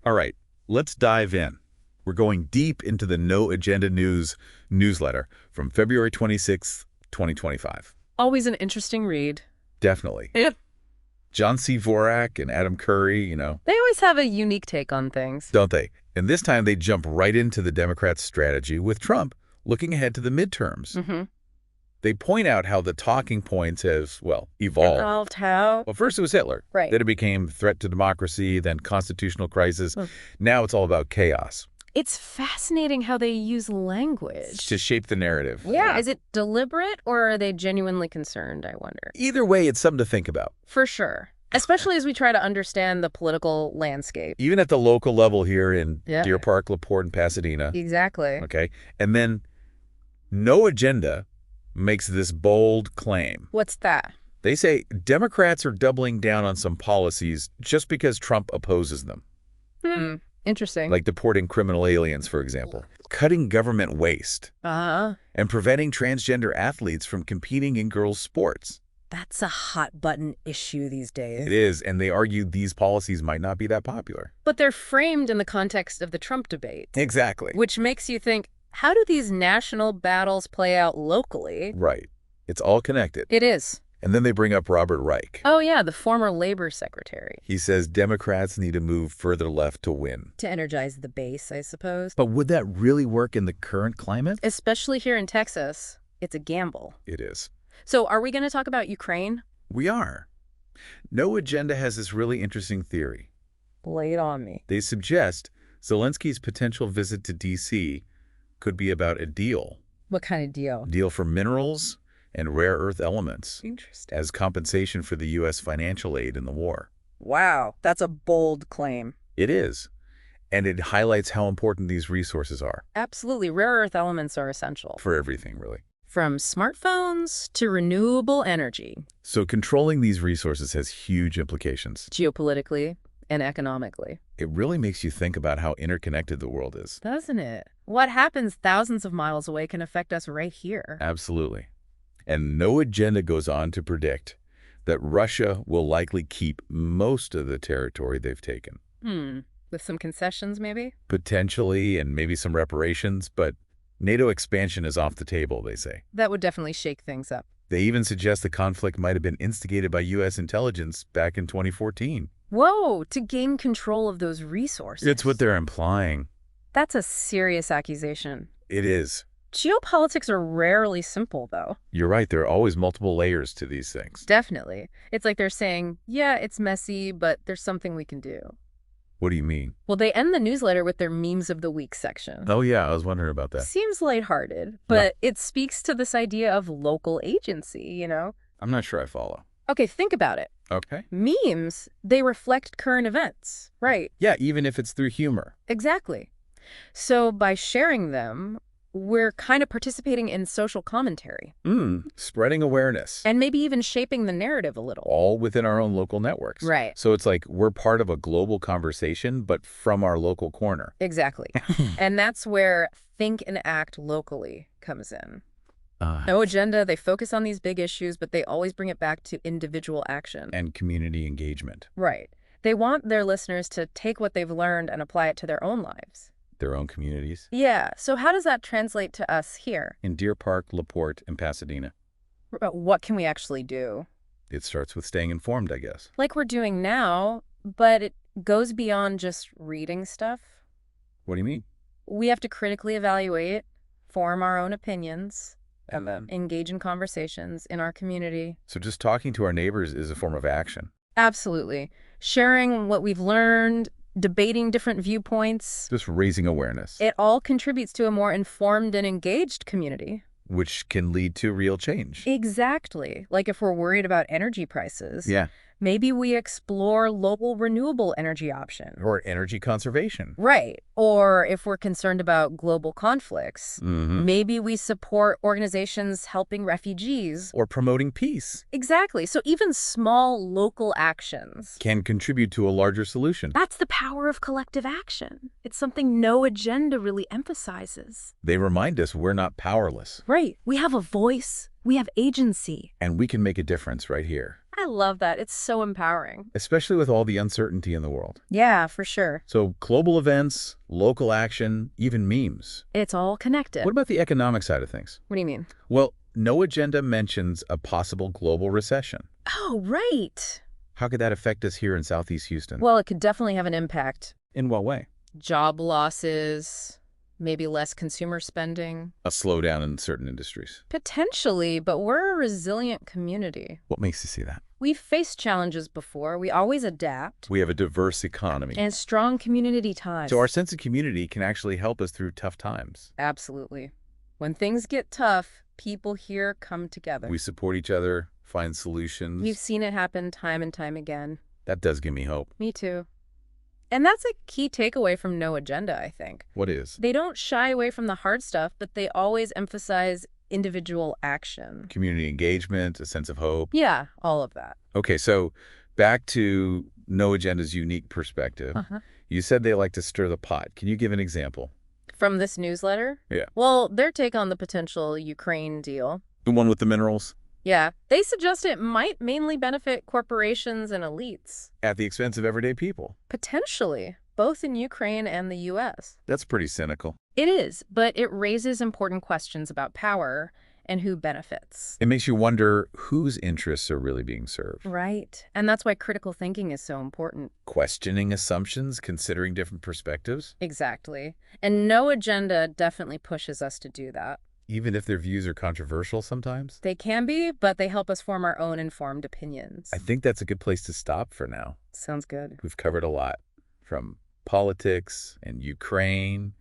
All right, let's dive in. We're going deep into the No Agenda News newsletter from February 26th, 2025. Always an interesting read. Definitely. Yeah. John C. Vorak and Adam Curry, They always have a unique take on things. don't they? And this time they jump right into the Democrats' strategy with Trump looking ahead to the midterms. Mm-hmm. They point out how the talking points have, well, evolved. How? Well, first it was Hitler. Right. Then it became threat to democracy, then constitutional crisis. Now it's all about chaos. It's fascinating how they use language. To shape the narrative. Yeah. Is it deliberate or are they genuinely concerned, I wonder? Either way, it's something to think about. For sure. Especially as we try to understand the political landscape. Even at the local level here in Yeah. Deer Park, LaPorte, and Pasadena. Exactly. Okay. And then No Agenda makes this bold claim. What's that? They say Democrats are doubling down on some policies just because Trump opposes them. Interesting. Like deporting criminal aliens, for example. Cutting government waste. Uh-huh. And preventing transgender athletes from competing in girls' sports. That's a hot button issue these days. It is, and they argue these policies might not be that popular. But they're framed in the context of the Trump debate. Exactly. Which makes you think, how do these national battles play out locally? Right. It's all connected. It is. And then they bring up Robert Reich. Oh, yeah, the former labor secretary. He says Democrats need to move further left to win. To energize the base, I suppose. But would that really work in the current climate? Especially here in Texas, it's a gamble. It is. So are we going to talk about Ukraine? We are. No Agenda has this really interesting theory. Lay it on me. They suggest Zelensky's potential visit to D.C. could be about a deal. What kind of deal? Deal for minerals and rare earth elements Interesting. as compensation for the U.S. financial aid in the war. Wow, that's a bold claim. It is. And it highlights how important these resources are. Absolutely. Rare earth elements are essential. For everything, really. From smartphones to renewable energy. So controlling these resources has huge implications. Geopolitically and economically. It really makes you think about how interconnected the world is. Doesn't it? What happens thousands of miles away can affect us right here. Absolutely. And No Agenda goes on to predict that Russia will likely keep most of the territory they've taken. With some concessions, maybe? Potentially, and maybe some reparations, but NATO expansion is off the table, they say. That would definitely shake things up. They even suggest the conflict might have been instigated by U.S. intelligence back in 2014. Whoa, to gain control of those resources. It's what they're implying. That's a serious accusation. It is. Geopolitics are rarely simple, though. You're right. There are always multiple layers to these things. Definitely. It's like they're saying, yeah, it's messy, but there's something we can do. What do you mean? Well, they end the newsletter with their memes of the week section. Oh, yeah, I was wondering about that. Seems lighthearted, but it speaks to this idea of local agency, I'm not sure I follow. Okay, think about it. Okay. Memes, they reflect current events, right? Yeah, even if it's through humor. Exactly. So by sharing them, we're kind of participating in social commentary. Spreading awareness. And maybe even shaping the narrative a little. All within our own local networks. Right. So it's like we're part of a global conversation, but from our local corner. Exactly. And that's where think and act locally comes in. No agenda, they focus on these big issues, but they always bring it back to individual action. And community engagement. Right. They want their listeners to take what they've learned and apply it to their own lives. Their own communities. Yeah. So how does that translate to us here? In Deer Park, LaPorte, and Pasadena. What can we actually do? It starts with staying informed, I guess. Like we're doing now, but it goes beyond just reading stuff. What do you mean? We have to critically evaluate, form our own opinions, And then? engage in conversations in our community. So just talking to our neighbors is a form of action. Absolutely. Sharing what we've learned, debating different viewpoints. Just raising awareness. It all contributes to a more informed and engaged community. Which can lead to real change. Exactly. Like if we're worried about energy prices. Yeah. Maybe we explore local renewable energy options. Or energy conservation. Right. Or if we're concerned about global conflicts, maybe we support organizations helping refugees. Or promoting peace. Exactly. So even small local actions Can contribute to a larger solution. That's the power of collective action. It's something No Agenda really emphasizes. They remind us we're not powerless. Right. We have a voice, We have agency. And we can make a difference right here, I love that. It's so empowering. especially with all the uncertainty in the world. Yeah, for sure. So global events, local action, even memes. It's all connected. What about the economic side of things? What do you mean? Well, no agenda mentions a possible global recession. Oh, right. How could that affect us here in Southeast Houston? Well, it could definitely have an impact. In what way? Job losses, maybe less consumer spending. A slowdown in certain industries. Potentially, but we're a resilient community. What makes you see that? We've faced challenges before. We always adapt. We have a diverse economy. And strong community ties. So our sense of community can actually help us through tough times. Absolutely. When things get tough, people here come together. We support each other, find solutions. We've seen it happen time and time again. That does give me hope. Me too. And that's a key takeaway from No Agenda, I think. What is? They don't shy away from the hard stuff, but they always emphasize individual action. Community engagement, a sense of hope. Yeah, all of that. Okay, so back to No Agenda's unique perspective. You said they like to stir the pot. Can you give an example? From this newsletter? Yeah. Well, their take on the potential Ukraine deal. The one with the minerals? Yeah, they suggest it might mainly benefit corporations and elites. At the expense of everyday people. Potentially, both in Ukraine and the U.S. That's pretty cynical. It is, but it raises important questions about power and who benefits. It makes you wonder whose interests are really being served. Right. And that's why critical thinking is so important. Questioning assumptions, considering different perspectives. Exactly. And No Agenda definitely pushes us to do that. Even if their views are controversial sometimes? They can be, but they help us form our own informed opinions. I think that's a good place to stop for now. Sounds good. We've covered a lot, from politics and Ukraine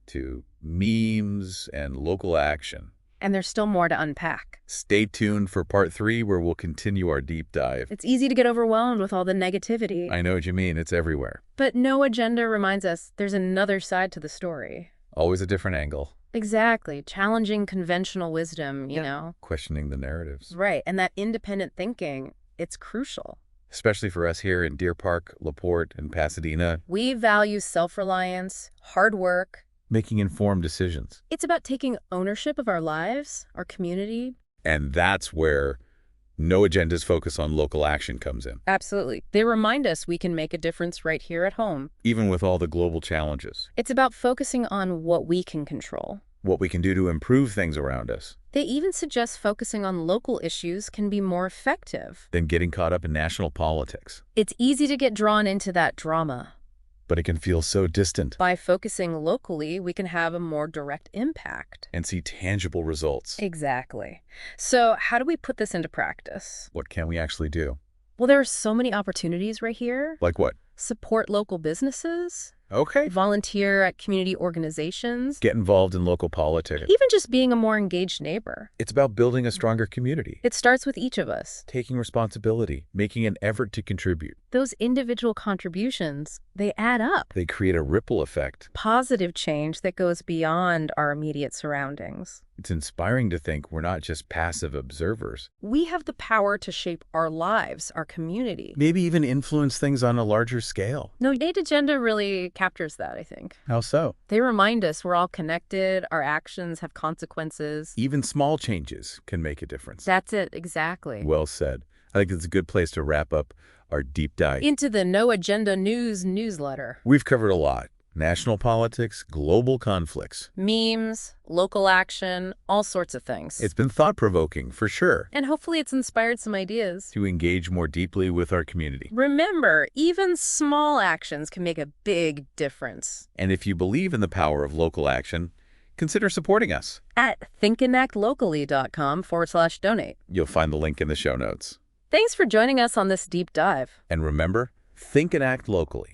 to memes and local action. And there's still more to unpack. Stay tuned for part 3, where we'll continue our deep dive. It's easy to get overwhelmed with all the negativity. I know what you mean. It's everywhere. But No Agenda reminds us there's another side to the story. Always a different angle. Exactly. Challenging conventional wisdom, you know. Questioning the narratives. Right. And that independent thinking, it's crucial. Especially for us here in Deer Park, LaPorte, and Pasadena. We value self-reliance, hard work. Making informed decisions. It's about taking ownership of our lives, our community. And that's where No Agenda's focus on local action comes in. Absolutely. They remind us we can make a difference right here at home. Even with all the global challenges. It's about focusing on what we can control. What we can do to improve things around us. They even suggest focusing on local issues can be more effective than getting caught up in national politics. It's easy to get drawn into that drama. But it can feel so distant. By focusing locally, we can have a more direct impact. And see tangible results. Exactly. So how do we put this into practice? What can we actually do? Well, there are so many opportunities right here. Like what? Support local businesses. Okay. Volunteer at community organizations. Get involved in local politics. Even just being a more engaged neighbor. It's about building a stronger community. It starts with each of us. Taking responsibility, making an effort to contribute. Those individual contributions, they add up. They create a ripple effect. Positive change that goes beyond our immediate surroundings. It's inspiring to think we're not just passive observers. We have the power to shape our lives, our community. Maybe even influence things on a larger scale. No Agenda really captures that, I think. How so? They remind us we're all connected, our actions have consequences. Even small changes can make a difference. That's it, exactly. Well said. I think it's a good place to wrap up our deep dive into the No Agenda News newsletter. We've covered a lot. National politics, global conflicts. Memes, local action, all sorts of things. It's been thought-provoking, for sure. And hopefully it's inspired some ideas. To engage more deeply with our community. Remember, even small actions can make a big difference. And if you believe in the power of local action, consider supporting us. At thinkandactlocally.com/donate. You'll find the link in the show notes. Thanks for joining us on this deep dive. And remember, think and act locally.